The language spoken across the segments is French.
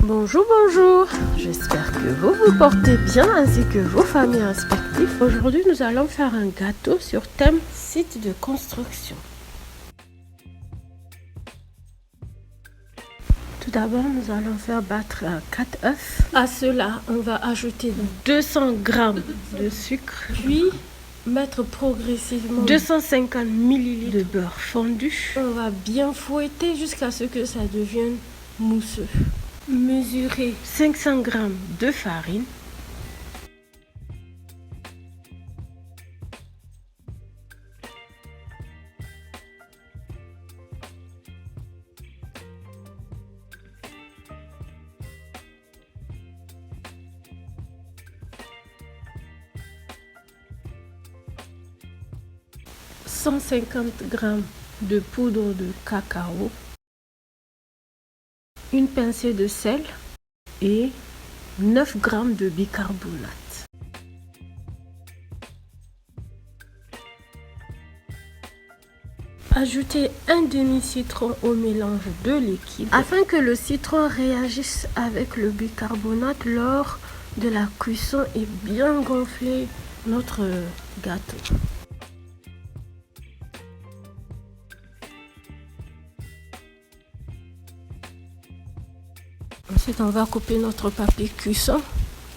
Bonjour, bonjour, j'espère que vous vous portez bien ainsi que vos familles respectives. Aujourd'hui, nous allons faire un gâteau sur thème site de construction. Tout d'abord, nous allons faire battre 4 œufs. À cela, on va ajouter 200 g de sucre, puis mettre progressivement 250 ml de beurre fondu. On va bien fouetter jusqu'à ce que ça devienne mousseux. Mesurer 500 g de farine, « 150 g de poudre de cacao, une pincée de sel et 9 g de bicarbonate. Ajoutez un demi-citron au mélange de liquide afin que le citron réagisse avec le bicarbonate lors de la cuisson et bien gonfler notre gâteau. Ensuite, on va couper notre papier cuisson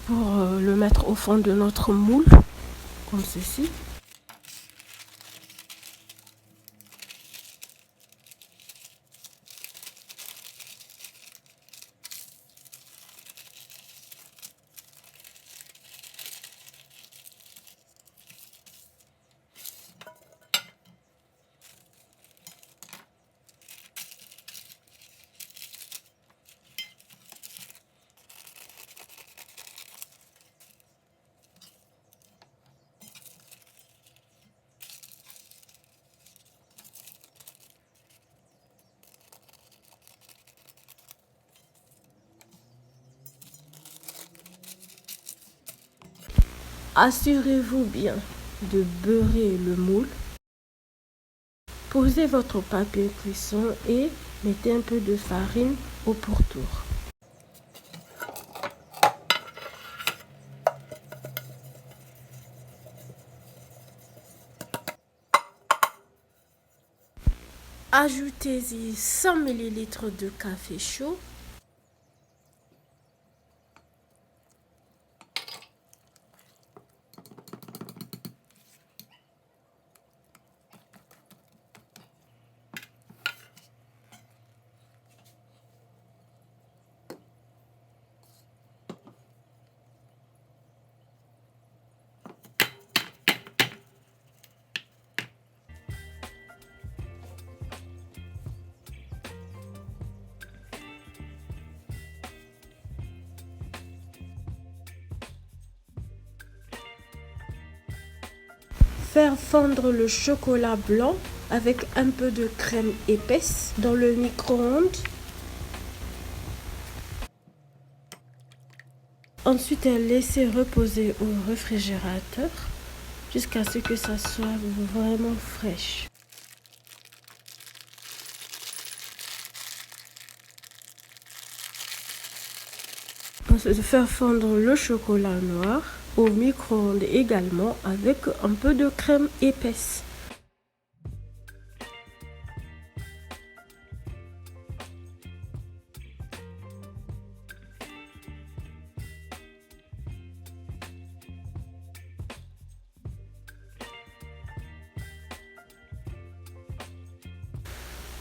pour le mettre au fond de notre moule, comme ceci. Assurez-vous bien de beurrer le moule. Posez votre papier cuisson et mettez un peu de farine au pourtour. Ajoutez-y 100 ml de café chaud. Faire fondre le chocolat blanc avec un peu de crème épaisse dans le micro-ondes. Ensuite, laisser reposer au réfrigérateur jusqu'à ce que ça soit vraiment fraîche. Ensuite, faire fondre le chocolat noir au micro-ondes également avec un peu de crème épaisse.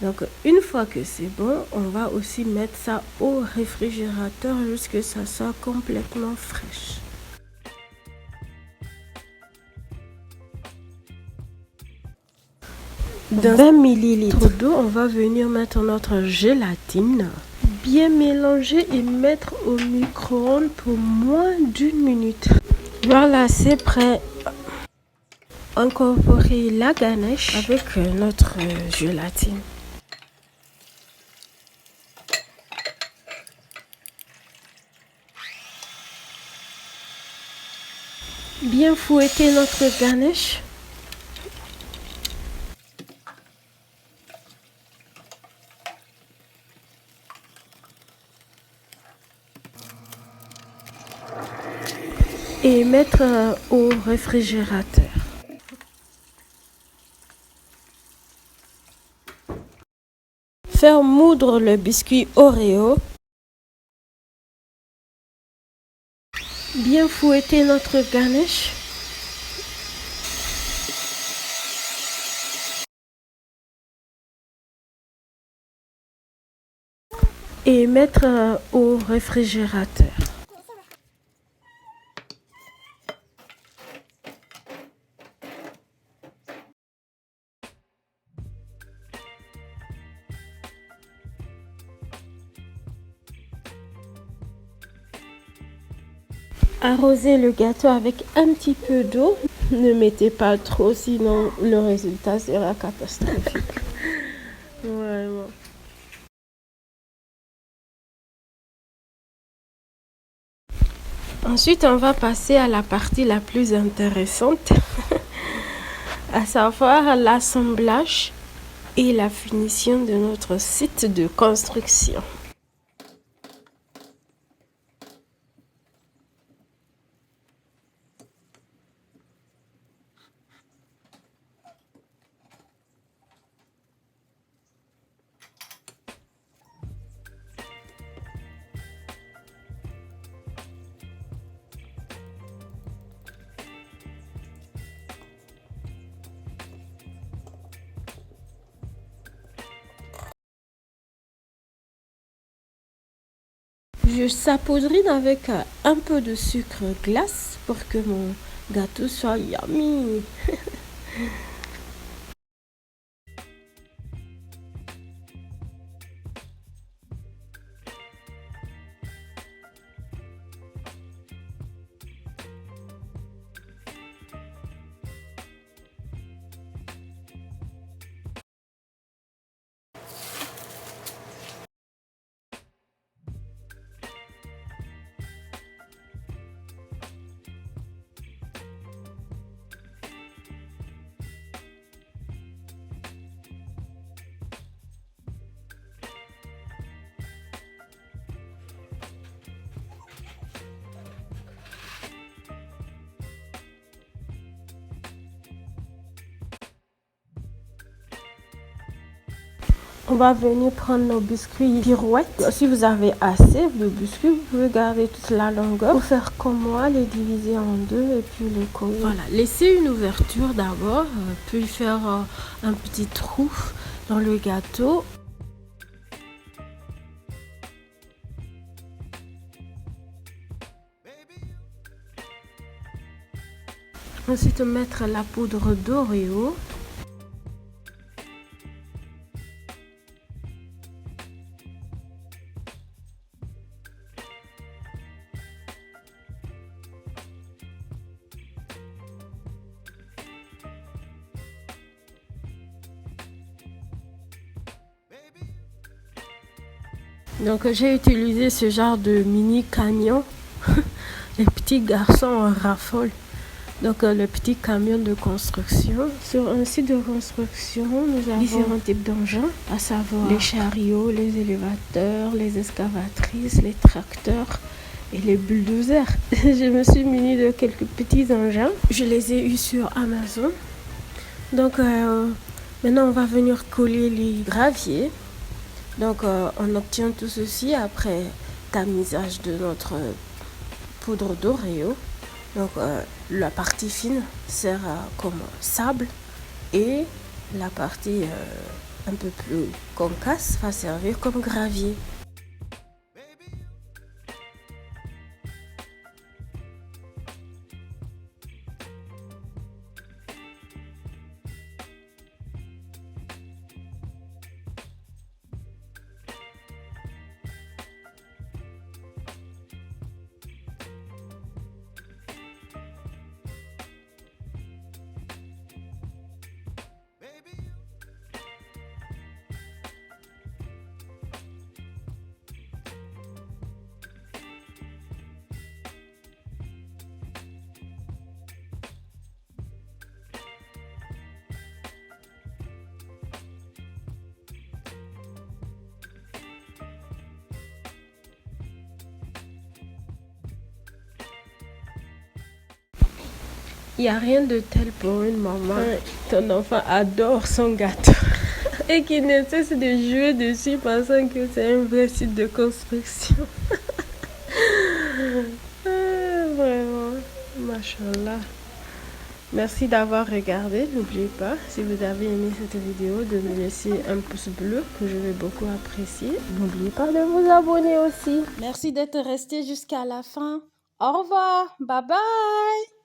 Donc une fois que c'est bon, on va aussi mettre ça au réfrigérateur jusqu'à ce que ça soit complètement fraîche. Dans 20 ml d'eau, on va venir mettre notre gélatine, bien mélanger et mettre au micro-ondes pour moins d'1 minute. Voilà, c'est prêt. Incorporer la ganache avec notre gélatine. Bien fouetter notre ganache. et mettre au réfrigérateur. Faire moudre le biscuit Oreo. Bien fouetter notre ganache. Et mettre au réfrigérateur. Arrosez le gâteau avec un petit peu d'eau. Ne mettez pas trop, sinon le résultat sera catastrophique. Vraiment. Ensuite, on va passer à la partie la plus intéressante, à savoir l'assemblage et la finition de notre site de construction. Je saupoudrine avec un peu de sucre glace pour que mon gâteau soit yummy. On va venir prendre nos biscuits pirouettes. Si vous avez assez de biscuits, vous pouvez garder toute la longueur. Pour faire comme moi, les diviser en deux et puis les coller. Voilà, laissez une ouverture d'abord, puis faire un petit trou dans le gâteau. Ensuite, mettre la poudre d'Oreo. Donc j'ai utilisé ce genre de mini camion. Les petits garçons en raffolent. Donc le petit camion de construction. Sur un site de construction, nous avons différents types d'engins, à savoir les chariots, les élévateurs, les excavatrices, les tracteurs et les bulldozers. Je me suis munie de quelques petits engins. Je les ai eus sur Amazon. Donc maintenant on va venir coller les graviers. Donc on obtient tout ceci après tamisage de notre poudre d'Oreo. Donc la partie fine sert comme sable et la partie un peu plus concasse va servir comme gravier. Il n'y a rien de tel pour une maman. Ton enfant adore son gâteau. Et qui ne cesse de jouer dessus pensant que c'est un vrai site de construction. Vraiment, machallah. Merci d'avoir regardé. N'oubliez pas, si vous avez aimé cette vidéo, de me laisser un pouce bleu que je vais beaucoup apprécier. N'oubliez pas de vous abonner aussi. Merci d'être resté jusqu'à la fin. Au revoir. Bye bye.